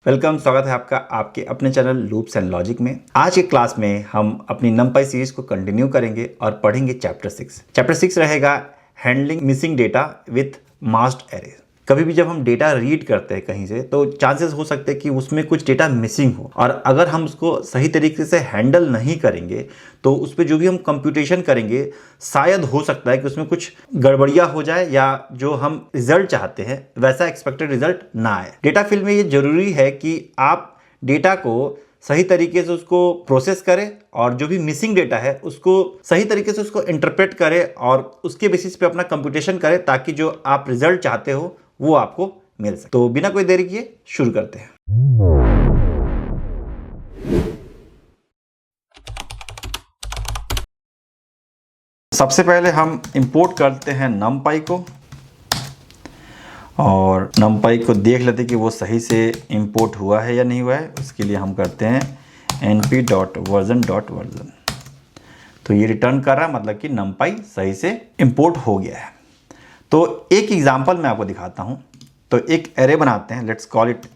Welcome, स्वागत है आपका आपके अपने चैनल लूप्स एंड लॉजिक में। आज के क्लास में हम अपनी नंपाई सीरीज को कंटिन्यू करेंगे और पढ़ेंगे चैप्टर 6। चैप्टर 6 रहेगा handling missing data with masked array. कभी भी जब हम डेटा रीड करते हैं कहीं से तो चांसेस हो सकते हैं कि उसमें कुछ डेटा मिसिंग हो, और अगर हम उसको सही तरीके से हैंडल नहीं करेंगे तो उस पर जो भी हम कंप्यूटेशन करेंगे शायद हो सकता है कि उसमें कुछ गड़बड़िया हो जाए या जो हम रिजल्ट चाहते हैं वैसा एक्सपेक्टेड रिजल्ट ना आए। डेटा फील्ड में ये जरूरी है कि आप डेटा को सही तरीके से उसको प्रोसेस करें और जो भी मिसिंग डेटा है उसको सही तरीके से उसको इंटरप्रेट करें और उसके बेसिस पे अपना कंप्यूटेशन करें ताकि जो आप रिजल्ट चाहते हो वो आपको मिल सके। तो बिना कोई देरी किए शुरू करते हैं। सबसे पहले हम इंपोर्ट करते हैं numpy को और numpy को देख लेते हैं कि वो सही से इंपोर्ट हुआ है या नहीं हुआ है। उसके लिए हम करते हैं np.version.version। तो ये रिटर्न कर रहा है, मतलब कि numpy सही से इंपोर्ट हो गया है। तो एक एग्जांपल मैं आपको दिखाता हूं। तो एक एरे बनाते हैं, let's call it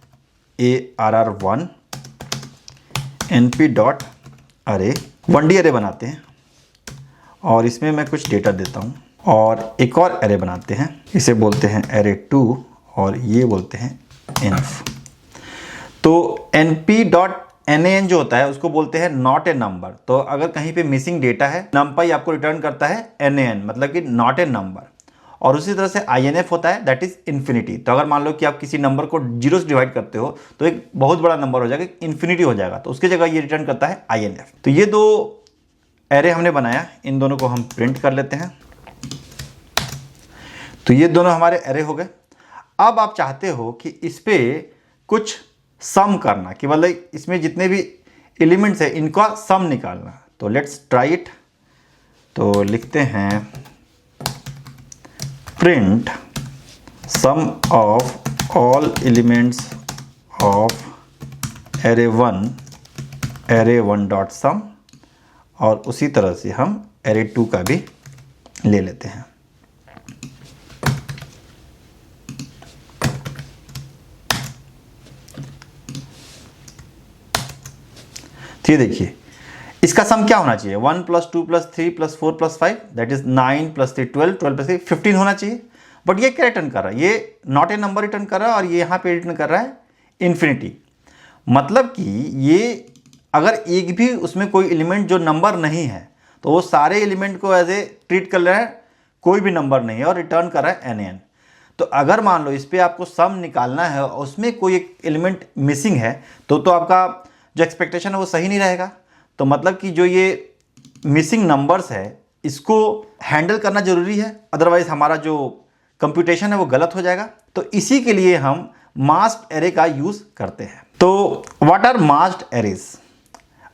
arr1 np.array 1D array बनाते हैं और इसमें मैं कुछ डेटा देता हूं। और एक और एरे बनाते हैं, इसे बोलते हैं array2 और ये बोलते हैं inf। तो np.nan जो होता है उसको बोलते हैं नॉट ए नंबर। तो अगर कहीं पे मिसिंग डेटा है numpy आपको रिटर्न करता है nan, मतलब कि नॉट ए नंबर। और उसी तरह से inf होता है, दैट इज इन्फिनिटी। तो अगर मान लो कि आप किसी नंबर को जीरो से डिवाइड करते हो तो एक बहुत बड़ा नंबर हो जाएगा, इन्फिनिटी हो जाएगा, तो उसकी जगह ये रिटर्न करता है inf। तो ये दो एरे हमने बनाया, इन दोनों को हम प्रिंट कर लेते हैं। तो ये दोनों हमारे एरे हो गए। अब आप चाहते हो कि इस पे कुछ सम करना, कि मतलब इसमें जितने भी एलिमेंट्स है इनका सम निकालना। तो लेट्स ट्राई इट। तो लिखते हैं print sum of all elements of array1 dot sum, और उसी तरह से हम array2 का भी ले लेते हैं। तो ये देखिए इसका सम क्या होना चाहिए, 1 + 2 + 3 + 4 + 5 दैट इज 9 + 3 12, 12 + 3 15 होना चाहिए। बट ये क्या रिटर्न कर रहा है, ये नॉट ए नंबर रिटर्न कर रहा है और ये यहाँ पे रिटर्न कर रहा है इन्फिनिटी। मतलब कि ये अगर एक भी उसमें कोई एलिमेंट जो नंबर नहीं है तो वो सारे एलिमेंट को एज ए ट्रीट कर रहा है, कोई भी नंबर नहीं है, और रिटर्न कर रहा है nan। तो अगर मान लो इस पर आपको सम निकालना है और उसमें कोई एक एलिमेंट मिसिंग है तो आपका जो एक्सपेक्टेशन है वो सही नहीं रहेगा। तो मतलब कि जो ये मिसिंग नंबर्स है इसको हैंडल करना जरूरी है, अदरवाइज हमारा जो कंप्यूटेशन है वो गलत हो जाएगा। तो इसी के लिए हम मास्क्ड एरे का यूज करते हैं। तो what are masked arrays?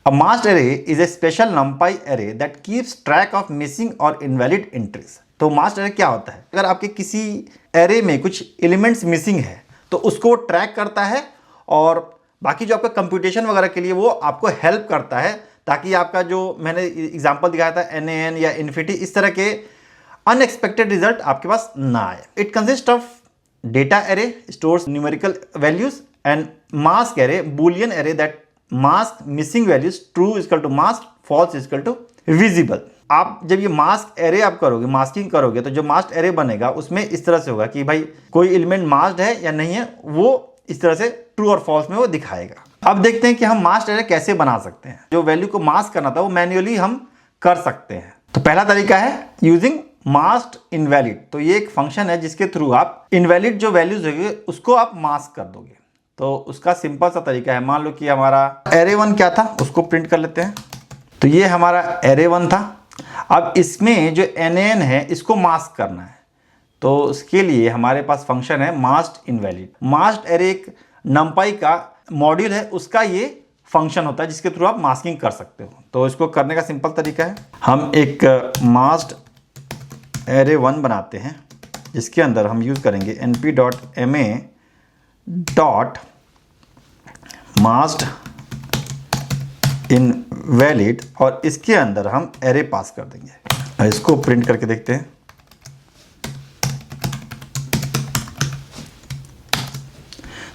A masked array is a special numpy array that keeps track of missing और इनवैलिड एंट्रीज। तो मास्क्ड एरे क्या होता है, अगर आपके किसी एरे में कुछ एलिमेंट्स मिसिंग है तो उसको ट्रैक करता है और बाकी जो आपका कंप्यूटेशन वगैरह के लिए वो आपको हेल्प करता है, ताकि आपका जो मैंने एग्जांपल दिखाया था nan या इन्फिनिटी, इस तरह के अनएक्सपेक्टेड रिजल्ट आपके पास ना आए। It consist of data array stores numerical values and mask array boolean array that mask missing values true equal to mask, false equal to visible. आप जब ये मास्क एरे आप करोगे, मास्किंग करोगे, तो जो मास्क एरे बनेगा उसमें इस तरह से होगा कि भाई कोई एलिमेंट मास्क्ड है या नहीं है, वो इस तरह से ट्रू और फॉल्स में वो दिखाएगा। अब देखते हैं कि हम मास्क्ड एरे कैसे बना सकते हैं। जो वैल्यू को मास्क करना था वो मैन्युअली हम कर सकते हैं। तो पहला तरीका है यूजिंग मास्क्ड इनवैलिड। तो ये एक फंक्शन है जिसके थ्रू आप इनवैलिड जो वैल्यूज होगी उसको आप मास्क कर दोगे। तो उसका सिंपल सा तरीका है, मान लो कि हमारा array1 क्या था उसको प्रिंट कर लेते हैं। तो ये हमारा array1 था। अब इसमें जो nan है इसको मास्क करना है, तो उसके लिए हमारे पास फंक्शन है मास्क्ड इनवैलिड। मास्क्ड एरे एक numpy का मॉड्यूल है, उसका ये फंक्शन होता है जिसके थ्रू आप मास्किंग कर सकते हो। तो इसको करने का सिंपल तरीका है, हम एक मास्क्ड array1 बनाते हैं जिसके अंदर हम यूज करेंगे np.ma.masked इनवैलिड और इसके अंदर हम एरे पास कर देंगे। इसको प्रिंट करके देखते हैं।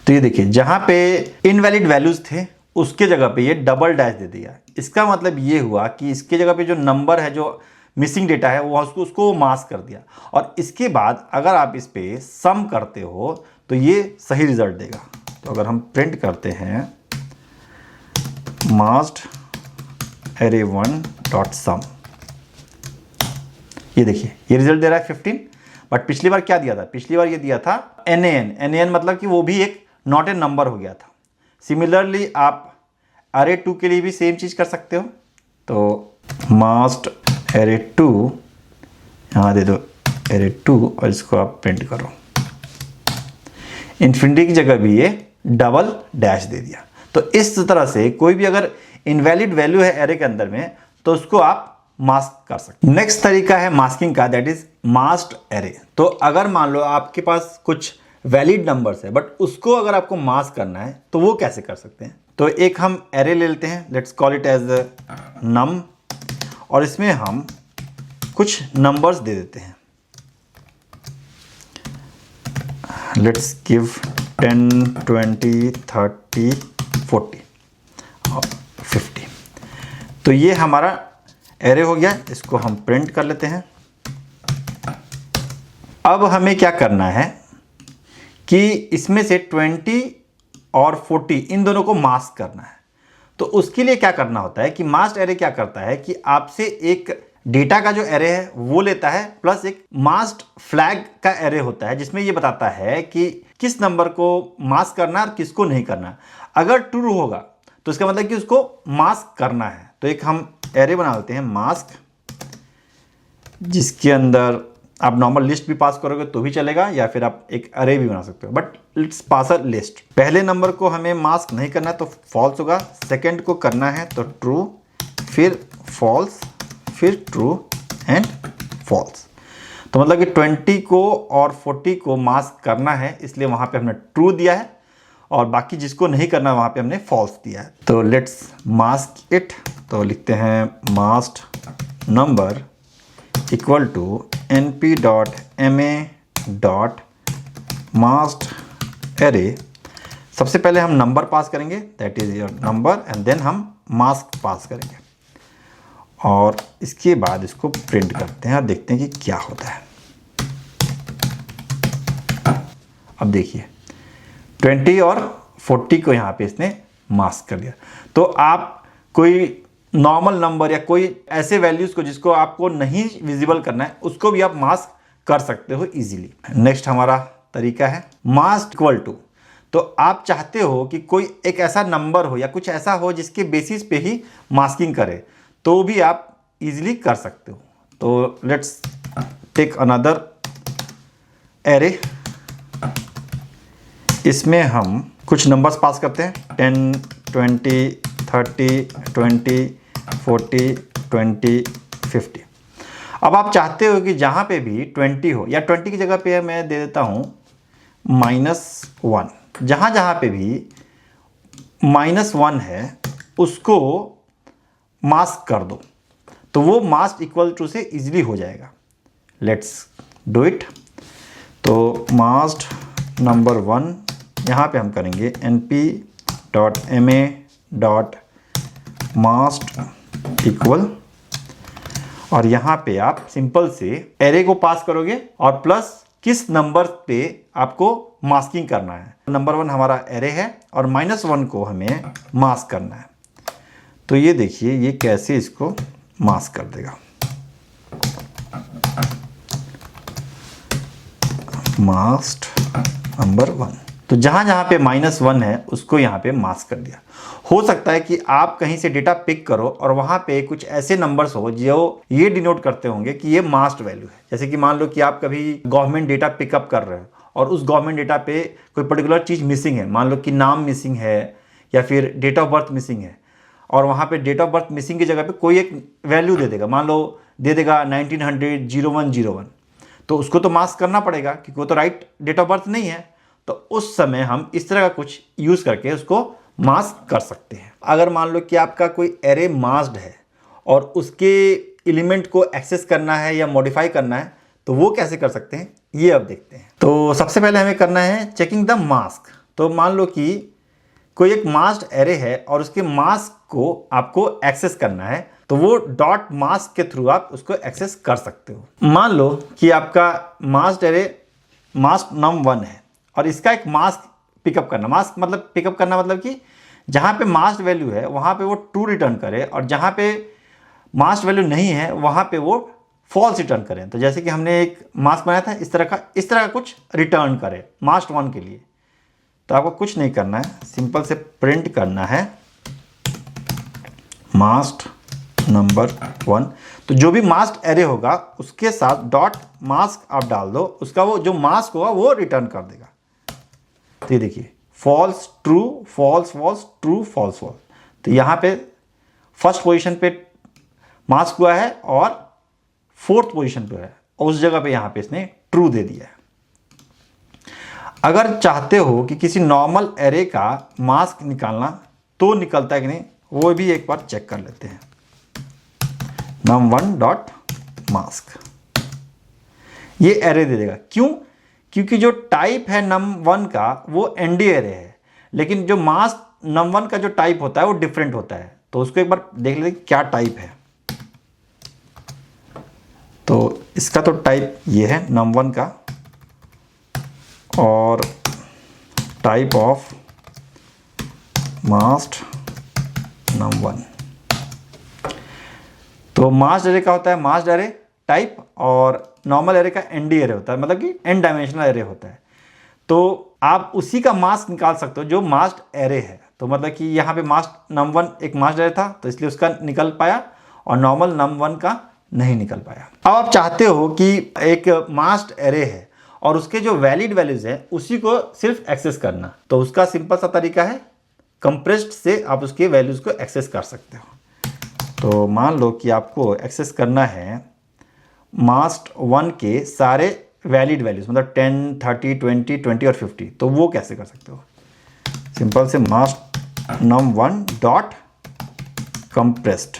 तो ये देखिए जहाँ पे इनवैलिड वैल्यूज थे उसके जगह पे ये डबल डैश दे दिया। इसका मतलब ये हुआ कि इसके जगह पे जो नंबर है, जो मिसिंग डेटा है, वो उसको मास्क कर दिया। और इसके बाद अगर आप इस पे सम करते हो तो ये सही रिजल्ट देगा। तो अगर हम प्रिंट करते हैं मास्क्ड एरे 1 डॉट सम, ये देखिए ये रिजल्ट दे रहा है 15। बट पिछली बार क्या दिया था? पिछली बार ये दिया था NaN मतलब कि वो भी एक नॉट ए नंबर हो गया था। सिमिलरली आप अरे 2 के लिए भी सेम चीज़ कर सकते हो। तो मास्क्ड एरे 2, यहाँ दे दो एरे 2 और इसको आप प्रिंट करो। इन्फिनिटी की जगह भी ये डबल डैश दे दिया। तो इस तरह से कोई भी अगर इनवैलिड वैल्यू है एरे के अंदर में तो उसको आप मास्क कर सकते हैं। नेक्स्ट तरीका है मास्किंग का, दैट इज मास्क्ड एरे। तो अगर मान लो आपके पास कुछ वैलिड नंबर्स है बट उसको अगर आपको मास्क करना है तो वो कैसे कर सकते हैं? तो एक हम एरे ले लेते हैं, लेट्स कॉल इट एज नम, और इसमें हम कुछ नंबर्स दे देते हैं। लेट्स गिव 10, 20, 30, 40 और 50। तो ये हमारा एरे हो गया। इसको हम प्रिंट कर लेते हैं। अब हमें क्या करना है कि इसमें से 20 और 40 इन दोनों को मास्क करना है। तो उसके लिए क्या करना होता है कि मास्क्ड एरे क्या करता है कि आपसे एक डेटा का जो एरे है वो लेता है, प्लस एक मास्क्ड फ्लैग का एरे होता है जिसमें ये बताता है कि किस नंबर को मास्क करना है और किसको नहीं करना। अगर ट्रू होगा तो इसका मतलब कि उसको मास्क करना है। तो एक हम एरे बना लेते हैं मास्क, जिसके अंदर आप नॉर्मल लिस्ट भी पास करोगे तो भी चलेगा, या फिर आप एक अरे भी बना सकते हो, but let's pass a list. पहले नंबर को हमें मास्क नहीं करना तो फॉल्स होगा, सेकंड को करना है तो ट्रू, फिर फॉल्स, फिर ट्रू एंड फॉल्स। तो मतलब कि 20 को और 40 को मास्क करना है, इसलिए वहाँ पे हमने ट्रू दिया है, और बाकी जिसको नहीं करना वहाँ पे हमने फॉल्स दिया है। तो लेट्स मास्क इट। तो लिखते हैं masked number equal to np dot ma dot masked array. सबसे पहले हम नंबर पास करेंगे, that is your number, and then हम मास्क पास करेंगे, और इसके बाद इसको प्रिंट करते हैं और देखते हैं कि क्या होता है। अब देखिए 20 और 40 को यहाँ पे इसने मास्क कर दिया। तो आप कोई नॉर्मल नंबर या कोई ऐसे वैल्यूज़ को जिसको आपको नहीं विजिबल करना है उसको भी आप मास्क कर सकते हो इजीली। नेक्स्ट हमारा तरीका है मास्क इक्वल टू। तो आप चाहते हो कि कोई एक ऐसा नंबर हो या कुछ ऐसा हो जिसके बेसिस पे ही मास्किंग करे, तो भी आप इजीली कर सकते हो। तो लेट्स टेक अनदर एरे। इसमें हम कुछ नंबर्स पास करते हैं, 10, 20, 30, 20, 40, 20, 50। अब आप चाहते हो कि जहाँ पे भी 20 हो, या 20 की जगह पे मैं दे देता हूँ -1। जहाँ जहाँ पे भी -1 है उसको मास्क कर दो, तो वो मास्क इक्वल टू से इजीली हो जाएगा। Let's do it. तो मास्क्ड नंबर 1, यहाँ पे हम करेंगे np dot ma dot masked equal, और यहाँ पे आप सिंपल से एरे को पास करोगे और प्लस किस नंबर पे आपको मास्किंग करना है। नंबर 1 हमारा एरे है और -1 को हमें मास्क करना है। तो ये देखिए ये कैसे इसको मास्क कर देगा। मास्क्ड नंबर 1, तो जहाँ जहाँ पे -1 है उसको यहाँ पे मास्क कर दिया। हो सकता है कि आप कहीं से डेटा पिक करो और वहाँ पे कुछ ऐसे नंबर्स हो जो ये डिनोट करते होंगे कि ये मास्क्ड वैल्यू है। जैसे कि मान लो कि आप कभी गवर्नमेंट डेटा पिकअप कर रहे हो और उस गवर्नमेंट डेटा पे कोई पर्टिकुलर चीज़ मिसिंग है, मान लो कि नाम मिसिंग है या फिर डेट ऑफ बर्थ मिसिंग है, और वहाँ पे डेट ऑफ बर्थ मिसिंग की जगह पे कोई एक वैल्यू दे देगा, मान लो दे देगा 1900-0101, तो उसको तो मास्क करना पड़ेगा क्योंकि वो तो राइट डेट ऑफ बर्थ नहीं है। तो उस समय हम इस तरह का कुछ यूज़ करके उसको मास्क कर सकते हैं। अगर मान लो कि आपका कोई एरे मास्क्ड है और उसके एलिमेंट को एक्सेस करना है या मॉडिफाई करना है, तो वो कैसे कर सकते हैं ये अब देखते हैं। तो सबसे पहले हमें करना है चेकिंग द मास्क। तो मान लो कि कोई एक मास्क्ड एरे है और उसके मास्क को आपको एक्सेस करना है, तो वो डॉट मास्क के थ्रू आप उसको एक्सेस कर सकते हो। मान लो कि आपका मास्क्ड एरे मास्क num1 है और इसका एक मास्क पिकअप करना, मास्क मतलब पिकअप करना मतलब कि जहाँ पे मास्क वैल्यू है वहाँ पे वो ट्रू रिटर्न करे और जहाँ पे मास्क वैल्यू नहीं है वहाँ पे वो फॉल्स रिटर्न करें। तो जैसे कि हमने एक मास्क बनाया था इस तरह का कुछ रिटर्न करे मास्क 1 के लिए। तो आपको कुछ नहीं करना है, सिंपल से प्रिंट करना है मास्क नंबर 1। तो जो भी मास्क एरे होगा उसके साथ डॉट मास्क आप डाल दो, उसका वो जो मास्क होगा वो रिटर्न कर देगा। तो ये देखिए false true false false true false false. तो यहाँ पे फर्स्ट पोजीशन पे मास्क हुआ है और फोर्थ पोजीशन पे है और उस जगह पे यहाँ पे इसने ट्रू दे दिया है। अगर चाहते हो कि किसी नॉर्मल एरे का मास्क निकालना तो निकलता है कि नहीं, वो भी एक बार चेक कर लेते हैं। num1 डॉट मास्क ये एरे दे देगा। क्यों? क्योंकि जो टाइप है num1 का वो एनडी एरे है, लेकिन जो मास्क num1 का जो टाइप होता है वो डिफरेंट होता है। तो उसको एक बार देख लेते क्या टाइप है। तो इसका तो टाइप ये है num1 का, और टाइप ऑफ मास्क num1। तो मास्क एरे का होता है मास्क एरे टाइप और नॉर्मल एरे का एनडी एरे होता है, मतलब कि एन डायमेंशनल एरे होता है। तो आप उसी का मास्क निकाल सकते हो जो मास्क एरे है। तो मतलब कि यहाँ पे मास्क num1 एक मास्क एरे था तो इसलिए उसका निकल पाया और नॉर्मल num1 का नहीं निकल पाया। अब आप चाहते हो कि एक मास्क एरे है और उसके जो वैलिड वैल्यूज है उसी को सिर्फ एक्सेस करना, तो उसका सिंपल सा तरीका है कंप्रेस्ड से आप उसके वैल्यूज को एक्सेस कर सकते हो। तो मान लो कि आपको एक्सेस करना है मास्क 1 के सारे वैलिड वैल्यूज, मतलब 10, 30, 20, 20 और 50। तो वो कैसे कर सकते हो? सिंपल से मास्क num1 डॉट कंप्रेस्ड।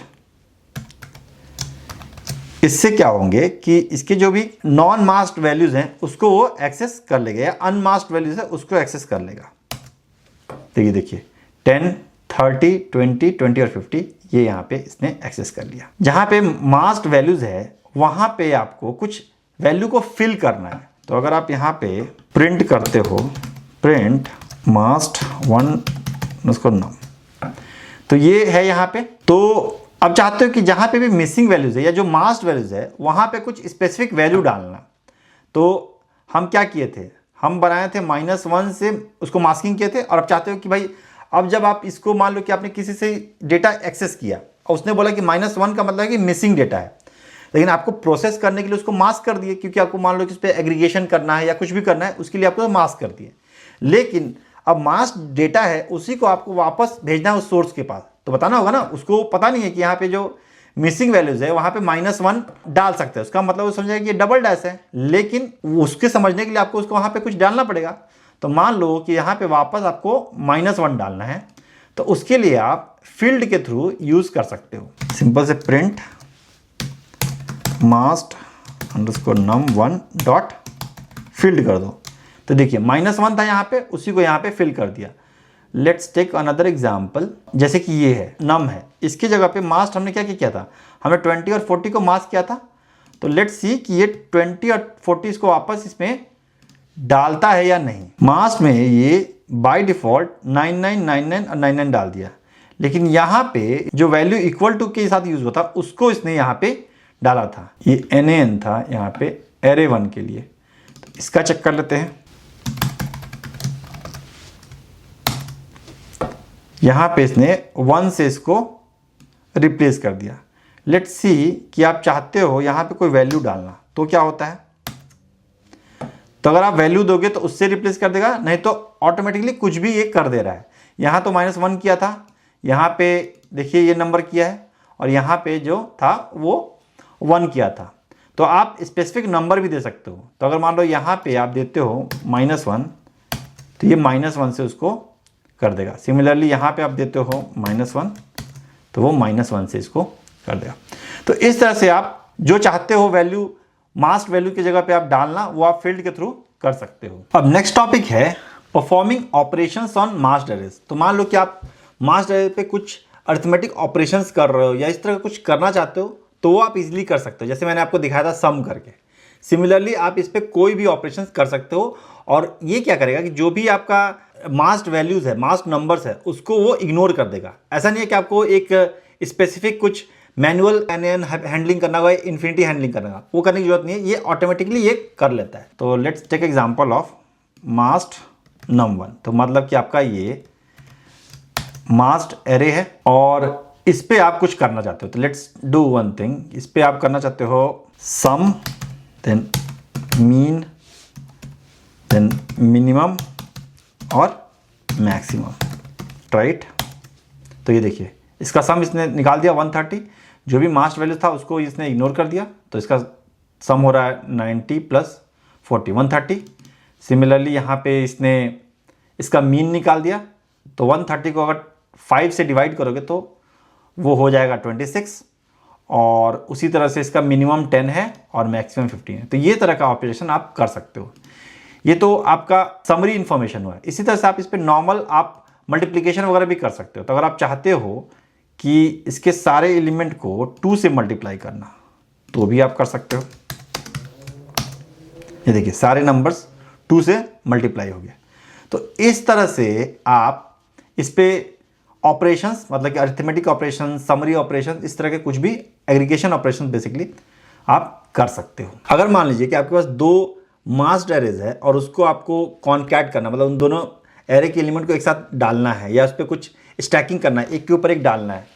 इससे क्या होंगे कि इसके जो भी नॉन मास्क्ड वैल्यूज हैं उसको वो एक्सेस कर लेगा, या अनमास्क्ड वैल्यूज है उसको एक्सेस कर लेगा। तो ये देखिए 10, 30, 20, 20 और 50 ये यहाँ पे इसने एक्सेस कर लिया। जहाँ पे मास्क्ड वैल्यूज है वहाँ पे आपको कुछ वैल्यू को फिल करना है। तो अगर आप यहाँ पे प्रिंट करते हो प्रिंट मास्क्ड 1 उसको num, तो ये है यहाँ पे। तो अब चाहते हो कि जहाँ पे भी मिसिंग वैल्यूज है या जो मास्क्ड वैल्यूज है वहाँ पे कुछ स्पेसिफिक वैल्यू डालना। तो हम क्या किए थे, हम बनाए थे -1 से उसको मास्किंग किए थे। और अब चाहते हो कि भाई अब जब आप इसको मान लो कि आपने किसी से डेटा एक्सेस किया और उसने बोला कि -1 का मतलब है कि मिसिंग डेटा है, लेकिन आपको प्रोसेस करने के लिए उसको मास्क कर दिए, क्योंकि आपको मान लो कि उस पर एग्रीगेशन करना है या कुछ भी करना है उसके लिए आपको मास्क कर दिए। लेकिन अब मास्क डेटा है उसी को आपको वापस भेजना है उस सोर्स के पास, तो बताना होगा ना, उसको पता नहीं है कि यहाँ पे जो मिसिंग वैल्यूज है वहाँ पे -1 डाल सकते हैं। उसका मतलब वो समझेगा कि ये डबल डैश है, लेकिन उसके समझने के लिए आपको उसको वहाँ पे कुछ डालना पड़ेगा। तो मान लो कि यहाँ पे वापस आपको -1 डालना है, तो उसके लिए आप फील्ड के थ्रू यूज कर सकते हो। सिंपल से print mask underscore num1 dot field कर दो। तो देखिए -1 था यहाँ पे, उसी को यहाँ पे फिल कर दिया। लेट्स टेक अनदर एग्जाम्पल, जैसे कि ये है नम है, इसकी जगह पे मास्क हमने क्या किया था, हमने 20 और 40 को मास्क किया था। तो लेट्स सी कि ये 20 और 40 इसको वापस इसमें डालता है या नहीं। मास्क में ये बाय डिफॉल्ट 99, 99 और 99 डाल दिया, लेकिन यहाँ पे जो वैल्यू इक्वल टू के साथ यूज होता उसको इसने यहाँ पे डाला था। ये NaN था यहाँ पे एरे 1 के लिए। तो इसका चेक कर लेते हैं। यहाँ पे इसने 1 से इसको रिप्लेस कर दिया। लेट्स सी कि आप चाहते हो यहाँ पे कोई वैल्यू डालना, तो क्या होता है। तो अगर आप वैल्यू दोगे तो उससे रिप्लेस कर देगा, नहीं तो ऑटोमेटिकली कुछ भी ये कर दे रहा है। यहाँ तो -1 किया था, यहाँ पे देखिए ये नंबर किया है, और यहाँ पे जो था वो 1 किया था। तो आप स्पेसिफिक नंबर भी दे सकते हो। तो अगर मान लो यहाँ पे आप देते हो -1, तो ये -1 से उसको कर देगा। सिमिलरली यहाँ पे आप देते हो -1, तो वो -1 से इसको कर देगा। तो इस तरह से आप जो चाहते हो वैल्यू मास्क वैल्यू की जगह पे आप डालना, वो आप फील्ड के थ्रू कर सकते हो। अब नेक्स्ट टॉपिक है performing operations on masked arrays. तो मान लो कि आप मास्क्ड एरे पे कुछ अरिथमेटिक ऑपरेशंस कर रहे हो या इस तरह का कुछ करना चाहते हो तो वो आप इजीली कर सकते हो, जैसे मैंने आपको दिखाया था सम करके। सिमिलरली आप इस पे कोई भी ऑपरेशंस कर सकते हो और ये क्या करेगा कि जो भी आपका मास्क्ड वैल्यूज़ है, मास्क्ड नंबर्स है, उसको वो इग्नोर कर देगा। ऐसा नहीं है कि आपको एक स्पेसिफिक कुछ मैनुअल हैंडलिंग करना होगा, इन्फिनिटी हैंडलिंग करना होगा, वो करने की जरूरत नहीं है, ये ऑटोमेटिकली ये कर लेता है। तो let's take example of masked num1। तो मतलब कि आपका ये मास्क्ड एरे है और इस पे आप कुछ करना चाहते हो। तो लेट्स डू वन थिंग, इस पे आप करना चाहते हो सम, देन मीन, देन मिनिमम और मैक्सिमम, राइट। तो ये देखिए इसका सम इसने निकाल दिया 130, जो भी मास्क्ड वैल्यू था उसको इसने इग्नोर कर दिया, तो इसका सम हो रहा है 90 + 40 130। सिमिलरली यहाँ पे इसने इसका मीन निकाल दिया, तो 130 को अगर 5 से डिवाइड करोगे तो वो हो जाएगा 26, और उसी तरह से इसका मिनिमम 10 है और मैक्सिमम 15 है। तो ये तरह का ऑपरेशन आप कर सकते हो। ये तो आपका समरी इन्फॉर्मेशन हुआ है। इसी तरह से आप इस पर नॉर्मल आप मल्टीप्लिकेशन वगैरह भी कर सकते हो। तो अगर आप चाहते हो कि इसके सारे एलिमेंट को 2 से मल्टीप्लाई करना तो भी आप कर सकते हो। ये देखिए सारे नंबर्स 2 से मल्टीप्लाई हो गए। तो इस तरह से आप इस पे ऑपरेशंस, मतलब कि अरिथमेटिक ऑपरेशन, समरी ऑपरेशन, इस तरह के कुछ भी एग्रीगेशन ऑपरेशन बेसिकली आप कर सकते हो। अगर मान लीजिए कि आपके पास 2 मास्क्ड एरेज है और उसको आपको कॉन्कैट करना, मतलब उन दोनों एरे के एलिमेंट को एक साथ डालना है या उस पर कुछ स्टैकिंग करना है, एक के ऊपर एक डालना है,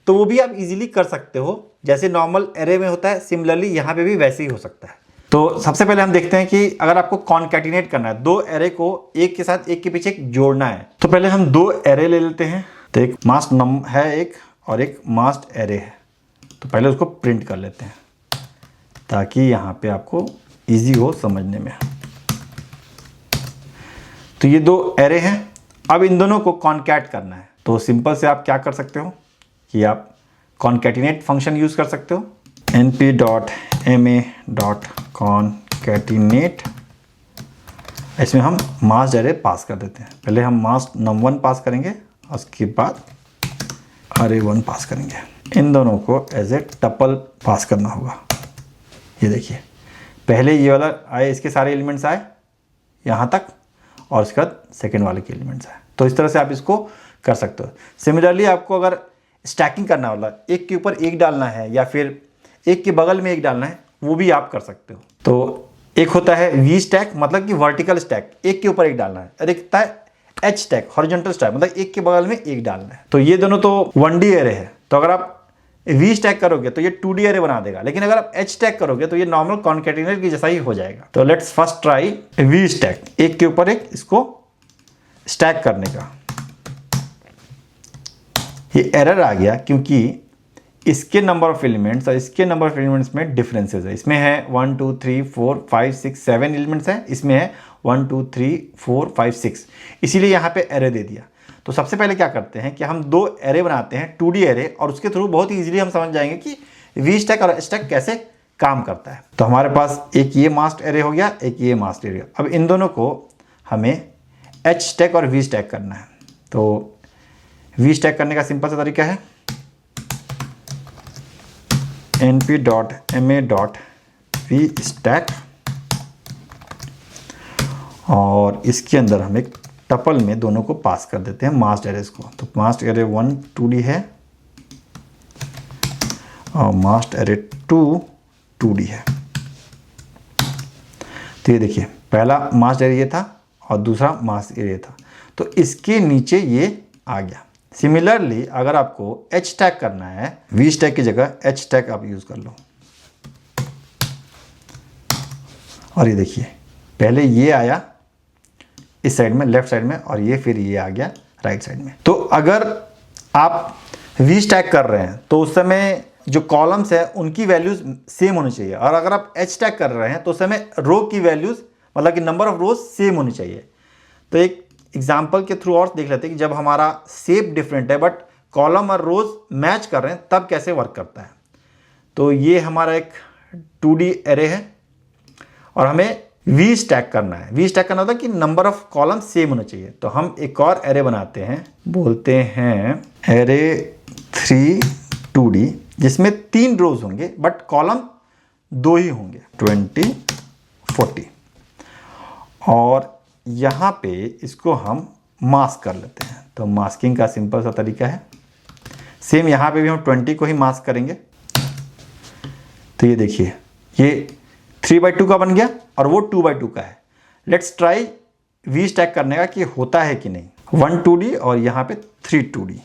तो वो भी आप इजीली कर सकते हो। जैसे नॉर्मल एरे में होता है, सिमिलरली यहाँ पे भी वैसे ही हो सकता है। तो सबसे पहले हम देखते हैं कि अगर आपको कॉन्कैटिनेट करना है, 2 एरे को एक के साथ एक के पीछे एक जोड़ना है, तो पहले हम 2 एरे ले लेते हैं। तो एक मास्क्ड नम है एक और एक मास्क्ड एरे है, तो पहले उसको प्रिंट कर लेते हैं ताकि यहाँ पे आपको इजी हो समझने में। तो ये 2 एरे हैं, अब इन दोनों को कॉन्कैट करना है। तो सिंपल से आप क्या कर सकते हो कि आप कॉन्कैटिनेट फंक्शन यूज़ कर सकते हो, np.ma.concatenate। इसमें हम मास्क्ड एरे पास कर देते हैं। पहले हम मास्क्ड num1 पास करेंगे, उसके बाद array1 पास करेंगे। इन दोनों को एज ए टपल पास करना होगा। ये देखिए पहले ये वाला आए, इसके सारे एलिमेंट्स आए यहाँ तक, और उसके बाद सेकेंड वाले के एलिमेंट्स आए। तो इस तरह से आप इसको कर सकते हो। सिमिलरली आपको अगर स्टैकिंग करना वाला, एक के ऊपर एक डालना है या फिर एक के बगल में एक डालना है, वो भी आप कर सकते हो। तो एक होता है वी स्टैक, मतलब कि वर्टिकल स्टैक, एक के ऊपर एक डालना है, और एक होता है एच स्टैक, हॉरिजॉन्टल स्टैक, मतलब एक के बगल में एक डालना है। तो ये दोनों तो 1D एरे है, तो अगर आप वी स्टैक करोगे तो ये 2D एरे बना देगा, लेकिन अगर आप एच स्टैक करोगे तो ये नॉर्मल कॉन्कैटिनेट की जैसा ही हो जाएगा। तो let's first try we stack, एक के ऊपर एक इसको स्टैक करने का। ये एरर आ गया क्योंकि इसके नंबर ऑफ एलिमेंट्स और इसके नंबर ऑफ एलिमेंट्स में डिफरेंसेस है। इसमें है 1 2 3 4 5 6 7 एलिमेंट्स हैं, इसमें है 1 2 3 4 5 6, इसीलिए यहाँ पे एरे दे दिया। तो सबसे पहले क्या करते हैं कि हम 2 एरे बनाते हैं, 2D एरे, और उसके थ्रू बहुत ही ईजिली हम समझ जाएंगे कि वी स्टैक और स्टैक कैसे काम करता है। तो हमारे पास एक ये मास्क्ड एरे हो गया, एक ये मास्क्ड एरे। अब इन दोनों को हमें एच स्टैक और वी स्टैक करना है। तो वी स्टैक करने का सिंपल सा तरीका है np.ma.vstack, और इसके अंदर हम एक टपल में दोनों को पास कर देते हैं मास्क्ड एरेज को। तो मास्क्ड एरे 1 2D है और मास्क्ड एरे 2 2D है। तो ये देखिए पहला मास्क्ड एरे ये था और दूसरा मास्क्ड एरे था, तो इसके नीचे ये आ गया। सिमिलरली अगर आपको एच स्टैक करना है, वी स्टैक की जगह एच स्टैक आप यूज़ कर लो। और ये देखिए पहले ये आया इस साइड में, लेफ्ट साइड में, और ये फिर ये आ गया राइट साइड में। तो अगर आप वी स्टैक कर रहे हैं तो उस समय जो कॉलम्स है उनकी वैल्यूज़ सेम होनी चाहिए, और अगर आप एच स्टैक कर रहे हैं तो उस समय रो की वैल्यूज़, मतलब कि नंबर ऑफ रोज सेम होनी चाहिए। तो एक एग्जाम्पल के थ्रू और देख लेते हैं कि जब हमारा शेप डिफरेंट है बट कॉलम और रोज मैच कर रहे हैं तब कैसे वर्क करता है। तो ये हमारा एक 2D एरे है और हमें वी स्टैक करना है। वी स्टैक करना होता है कि नंबर ऑफ कॉलम सेम होना चाहिए। तो हम एक और एरे बनाते हैं, बोलते हैं एरे 3 2D, जिसमें 3 रोज होंगे बट कॉलम 2 ही होंगे, 20 40। और यहाँ पे इसको हम मास्क कर लेते हैं। तो मास्किंग का सिंपल सा तरीका है, सेम यहाँ पे भी हम 20 को ही मास्क करेंगे। तो ये देखिए, ये 3/2 का बन गया और वो 2/2 का है। लेट्स ट्राई वी स्टैक करने का कि होता है कि नहीं। 1 2D और यहाँ पे 3 2D।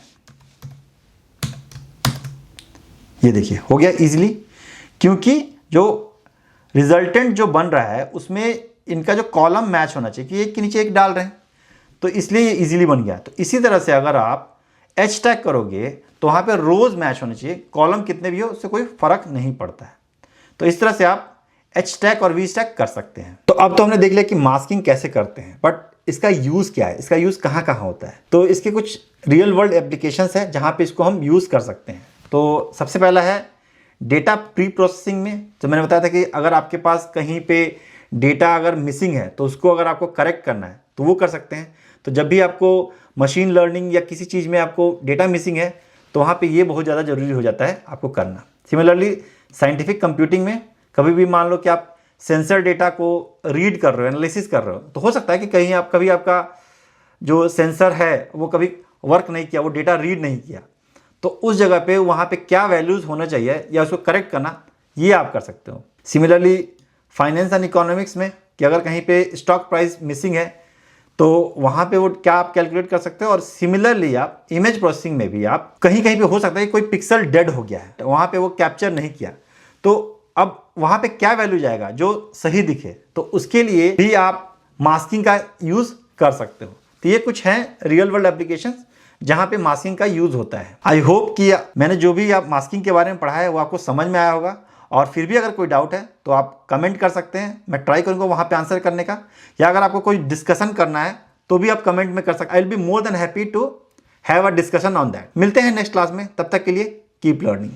ये देखिए हो गया इजीली, क्योंकि जो रिजल्टेंट जो बन रहा है उसमें इनका जो कॉलम मैच होना चाहिए कि एक के नीचे एक डाल रहे हैं, तो इसलिए ये इजीली बन गया। तो इसी तरह से अगर आप एच स्टैक करोगे तो वहाँ पे रोज मैच होने चाहिए, कॉलम कितने भी हो उससे कोई फर्क नहीं पड़ता है। तो इस तरह से आप एच स्टैक और वी स्टैक कर सकते हैं। तो अब तो हमने देख लिया कि मास्किंग कैसे करते हैं, बट इसका यूज़ क्या है, इसका यूज़ कहाँ कहाँ होता है। तो इसके कुछ रियल वर्ल्ड एप्लीकेशंस है जहाँ पे इसको हम यूज़ कर सकते हैं। तो सबसे पहला है डेटा प्री प्रोसेसिंग में। जो मैंने बताया था कि अगर आपके पास कहीं पे डेटा अगर मिसिंग है तो उसको अगर आपको करेक्ट करना है तो वो कर सकते हैं। तो जब भी आपको मशीन लर्निंग या किसी चीज़ में आपको डेटा मिसिंग है तो वहाँ पे ये बहुत ज़्यादा ज़रूरी हो जाता है आपको करना। सिमिलरली साइंटिफिक कंप्यूटिंग में कभी भी मान लो कि आप सेंसर डेटा को रीड कर रहे हो, एनालिसिस कर रहे हो, तो हो सकता है कि कभी आपका जो सेंसर है वो कभी वर्क नहीं किया, वो डेटा रीड नहीं किया, तो उस जगह पे वहाँ पे क्या वैल्यूज़ होना चाहिए या उसको करेक्ट करना, ये आप कर सकते हो। सिमिलरली फाइनेंस एंड इकोनॉमिक्स में कि अगर कहीं पे स्टॉक प्राइस मिसिंग है तो वहाँ पे वो क्या आप कैलकुलेट कर सकते हो। और सिमिलरली आप इमेज प्रोसेसिंग में भी आप कहीं कहीं पे हो सकता है कि कोई पिक्सल डेड हो गया है, वहाँ पे वो कैप्चर नहीं किया, तो अब वहाँ पे क्या वैल्यू जाएगा जो सही दिखे, तो उसके लिए भी आप मास्किंग का यूज़ कर सकते हो। तो ये कुछ हैं रियल वर्ल्ड एप्लीकेशंस जहाँ पे मास्किंग का यूज़ होता है। आई होप कि मैंने जो भी आप मास्किंग के बारे में पढ़ा है वो आपको समझ में आया होगा। और फिर भी अगर कोई डाउट है तो आप कमेंट कर सकते हैं, मैं ट्राई करूँगा वहाँ पे आंसर करने का। या अगर आपको कोई डिस्कशन करना है तो भी आप कमेंट में कर सकते हैं। I will be more than happy to have a discussion on that. मिलते हैं नेक्स्ट क्लास में, तब तक के लिए कीप लर्निंग।